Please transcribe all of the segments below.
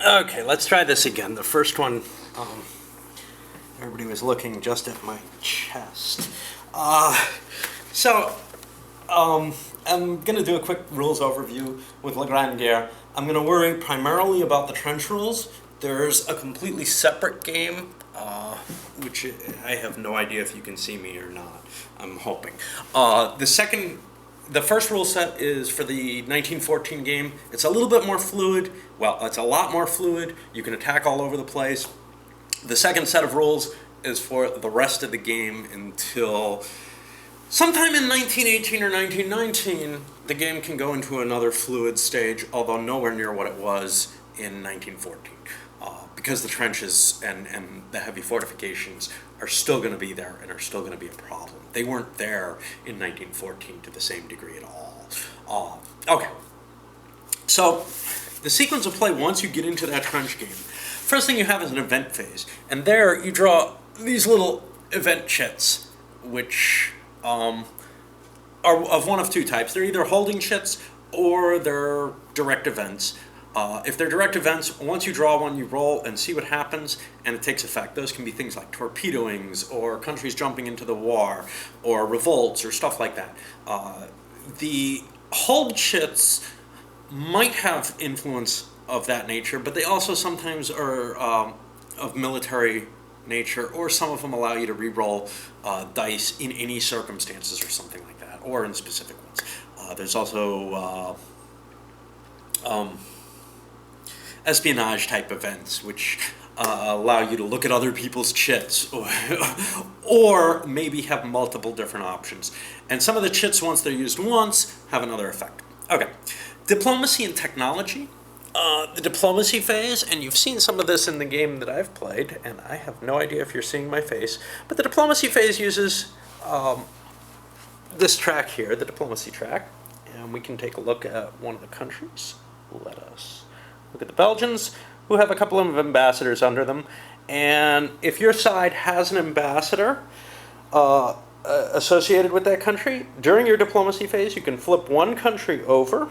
Okay, let's try this again. The first one, everybody was looking just at my chest. I'm going to do a quick rules overview with La Grande Guerre. I'm going to worry primarily about the trench rules. There's a completely separate game, which I have no idea if you can see me or not. I'm hoping. The first rule set is for the 1914 game. It's a little bit more fluid. Well, it's a lot more fluid. You can attack all over the place. The second set of rules is for the rest of the game until sometime in 1918 or 1919, the game can go into another fluid stage, although nowhere near what it was in 1914. Because the trenches and the heavy fortifications are still going to be there and are still going to be a problem. They weren't there in 1914 to the same degree at all. Okay, so the sequence of play once you get into that trench game, first thing you have is an event phase. And there you draw these little event chits, which are of one of two types. They're either holding chits or they're direct events. If they're direct events, once you draw one, you roll and see what happens, and it takes effect. Those can be things like torpedoings, or countries jumping into the war, or revolts, or stuff like that. The hold chits might have influence of that nature, but they also sometimes are of military nature, or some of them allow you to re-roll dice in any circumstances or something like that, or in specific ones. There's also espionage type events, which allow you to look at other people's chits, or maybe have multiple different options. And some of the chits, once they're used once, have another effect. Okay, diplomacy and technology. The diplomacy phase, and you've seen some of this in the game that I've played, and I have no idea if you're seeing my face, but the diplomacy phase uses this track here, the diplomacy track, and we can take a look at one of the countries. Let us look at the Belgians, who have a couple of ambassadors under them. And if your side has an ambassador associated with that country, during your diplomacy phase, you can flip one country over,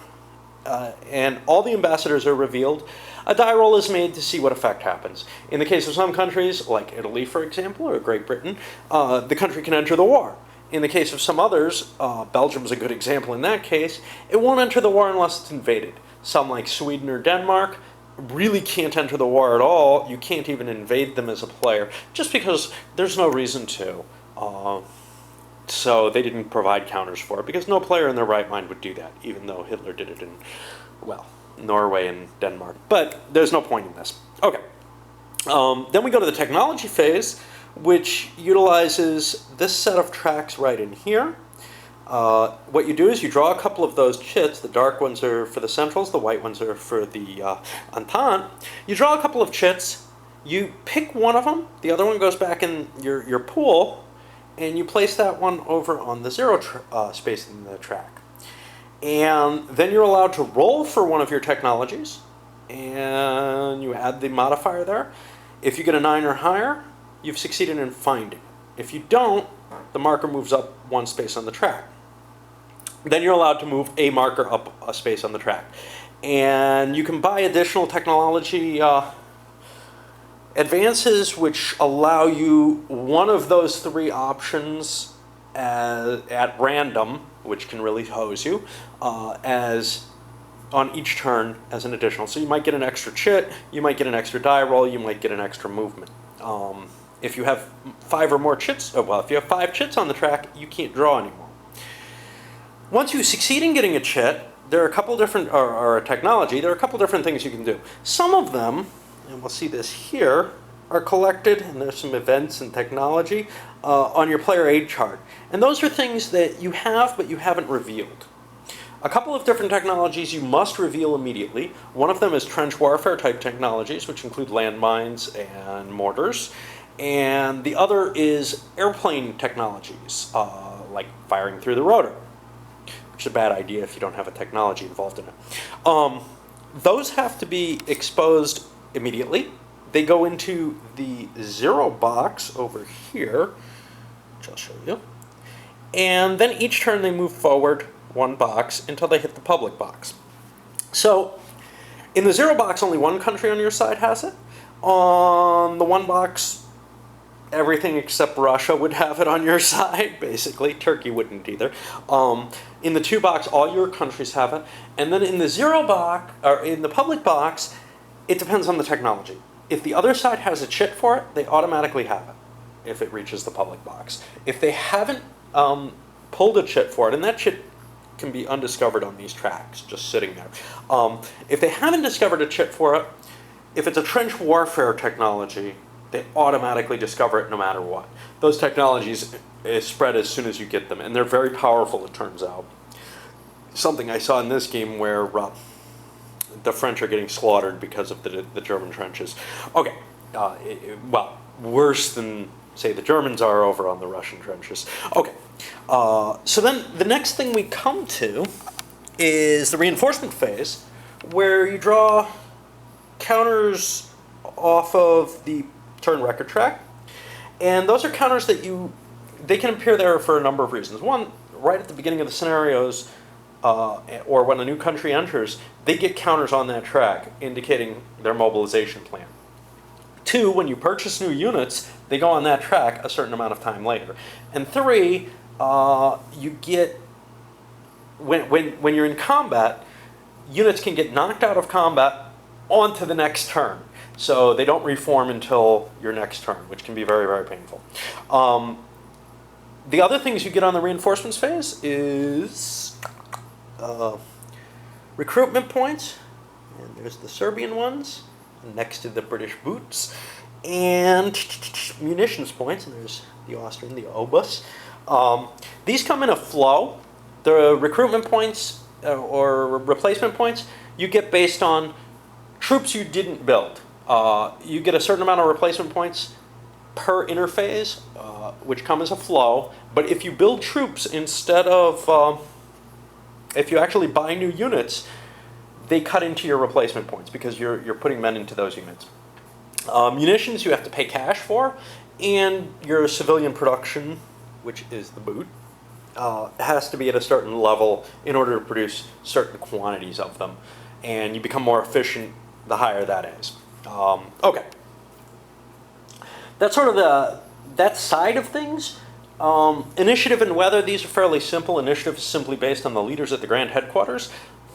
and all the ambassadors are revealed. A die roll is made to see what effect happens. In the case of some countries, like Italy, for example, or Great Britain, the country can enter the war. In the case of some others, Belgium's a good example in that case, it won't enter the war unless it's invaded. Some, like Sweden or Denmark, really can't enter the war at all. You can't even invade them as a player, just because there's no reason to. So they didn't provide counters for it, because no player in their right mind would do that, even though Hitler did it in, well, Norway and Denmark. But there's no point in this. Okay. Then we go to the technology phase, which utilizes this set of tracks right in here. What you do is you draw a couple of those chits. The dark ones are for the Centrals, the white ones are for the Entente. You draw a couple of chits, you pick one of them, the other one goes back in your pool, and you place that one over on the zero space in the track. And then you're allowed to roll for one of your technologies, and you add the modifier there. If you get a 9 or higher, you've succeeded in finding. If you don't, the marker moves up one space on the track. Then you're allowed to move a marker up a space on the track. And you can buy additional technology advances which allow you one of those three options at random, which can really hose you, as on each turn as an additional. So you might get an extra chit, you might get an extra die roll, you might get an extra movement. If you have 5 or more chits, if you have 5 chits on the track, you can't draw anymore. Once you succeed in getting a chit, there are a couple different, or a technology, there are a couple different things you can do. Some of them, and we'll see this here, are collected, and there's some events and technology, on your player aid chart. And those are things that you have, but you haven't revealed. A couple of different technologies you must reveal immediately. One of them is trench warfare type technologies, which include landmines and mortars. And the other is airplane technologies, like firing through the rotor, which is a bad idea if you don't have a technology involved in it. Those have to be exposed immediately. They go into the 0 box over here, which I'll show you. And then each turn they move forward 1 box until they hit the public box. So In the 0 box, only one country on your side has it. On the 1 box, everything except Russia would have it on your side, basically. Turkey wouldn't either. In the 2 box, all your countries have it. And then in the 0 box, or in the public box, it depends on the technology. If the other side has a chit for it, they automatically have it if it reaches the public box. If they haven't pulled a chit for it, and that chit can be undiscovered on these tracks, just sitting there. If they haven't discovered a chit for it, if it's a trench warfare technology, they automatically discover it no matter what. Those technologies spread as soon as you get them, and they're very powerful, it turns out. Something I saw in this game where the French are getting slaughtered because of the German trenches. Okay, well, worse than, say, the Germans are over on the Russian trenches. Okay, so then the next thing we come to is the reinforcement phase, where you draw counters off of the turn record track. And those are counters that they can appear there for a number of reasons. One, right at the beginning of the scenarios, or when a new country enters, they get counters on that track indicating their mobilization plan. 2, when you purchase new units, they go on that track a certain amount of time later. And 3, you get, when you're in combat, units can get knocked out of combat onto the next turn. So they don't reform until your next turn, which can be very, very painful. The other things you get on the reinforcements phase is recruitment points, and there's the Serbian ones next to the British boots, and munitions points, and there's the Austrian, the Obus. These come in a flow. The recruitment points or replacement points you get based on troops you didn't build. You get a certain amount of replacement points per interphase, which come as a flow. But if you build troops instead of, if you actually buy new units, they cut into your replacement points because you're putting men into those units. Munitions you have to pay cash for, and your civilian production, which is the boot, has to be at a certain level in order to produce certain quantities of them. And you become more efficient the higher that is. Okay. That's sort of that side of things. Initiative and weather, these are fairly simple. Initiative is simply based on the leaders at the Grand Headquarters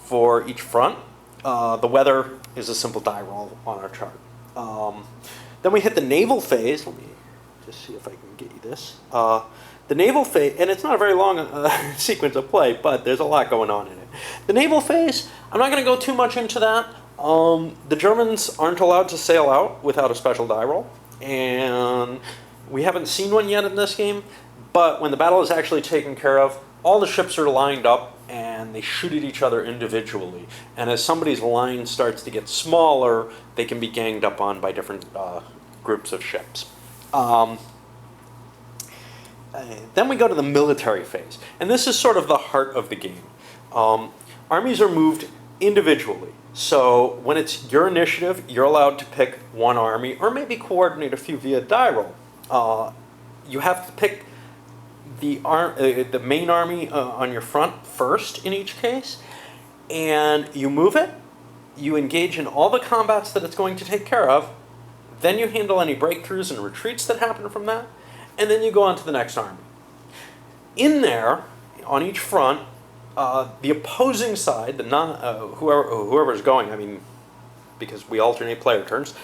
for each front. The weather is a simple die roll on our chart. Then we hit the naval phase. Let me just see if I can get you this. The naval phase, and it's not a very long sequence of play, but there's a lot going on in it. The naval phase, I'm not going to go too much into that. The Germans aren't allowed to sail out without a special die roll, and we haven't seen one yet in this game, but when the battle is actually taken care of, all the ships are lined up and they shoot at each other individually. And as somebody's line starts to get smaller, they can be ganged up on by different groups of ships. Then we go to the military phase, and this is sort of the heart of the game. Armies are moved individually. So when it's your initiative, you're allowed to pick one army, or maybe coordinate a few via die roll. You have to pick the main army on your front first in each case, and you move it, you engage in all the combats that it's going to take care of, then you handle any breakthroughs and retreats that happen from that, and then you go on to the next army. In there, on each front, the opposing side, whoever's going, I mean, because we alternate player turns,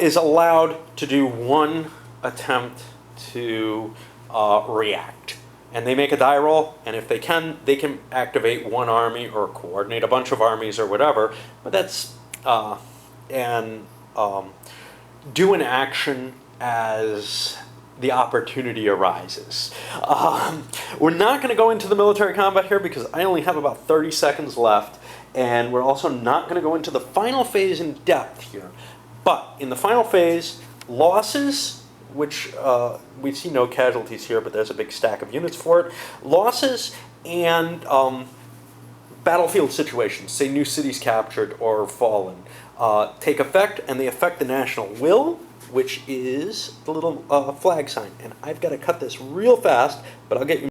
is allowed to do one attempt to react. And they make a die roll, and if they can activate one army or coordinate a bunch of armies or whatever, but that's, do an action as the opportunity arises. We're not going to go into the military combat here because I only have about 30 seconds left, and we're also not going to go into the final phase in depth here. But in the final phase, losses, which we see no casualties here, but there's a big stack of units for it, losses and battlefield situations, say new cities captured or fallen, take effect, and they affect the national will, which is the little flag sign. And I've got to cut this real fast, but I'll get you